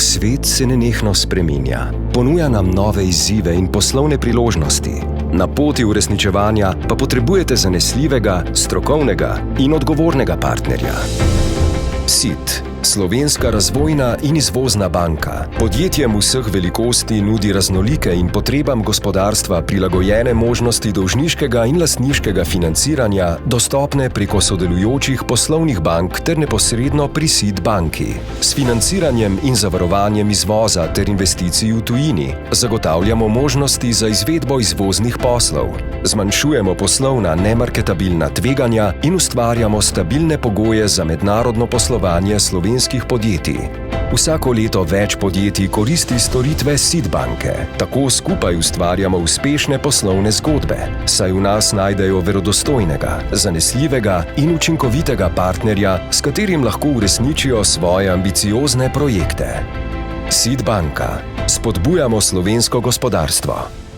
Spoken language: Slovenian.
Svet se nenehno spreminja, ponuja nam nove izzive in poslovne priložnosti. Na poti uresničevanja pa potrebujete zanesljivega, strokovnega in odgovornega partnerja. SID, Slovenska razvojna in izvozna banka, podjetjem vseh velikosti nudi raznolike in potrebam gospodarstva prilagojene možnosti dolžniškega in lastniškega financiranja, dostopne preko sodelujočih poslovnih bank ter neposredno pri SID banki. S financiranjem in zavarovanjem izvoza ter investicij v tujini zagotavljamo možnosti za izvedbo izvoznih poslov, zmanjšujemo poslovna nemarketabilna tveganja in ustvarjamo stabilne pogoje za mednarodno poslovanje slovenskih podjetij. Vsako leto več podjetij koristi storitve SID banke. Tako skupaj ustvarjamo uspešne poslovne zgodbe, saj v nas najdejo verodostojnega, zanesljivega in učinkovitega partnerja, s katerim lahko uresničijo svoje ambiciozne projekte. SID banka. Spodbujamo slovensko gospodarstvo.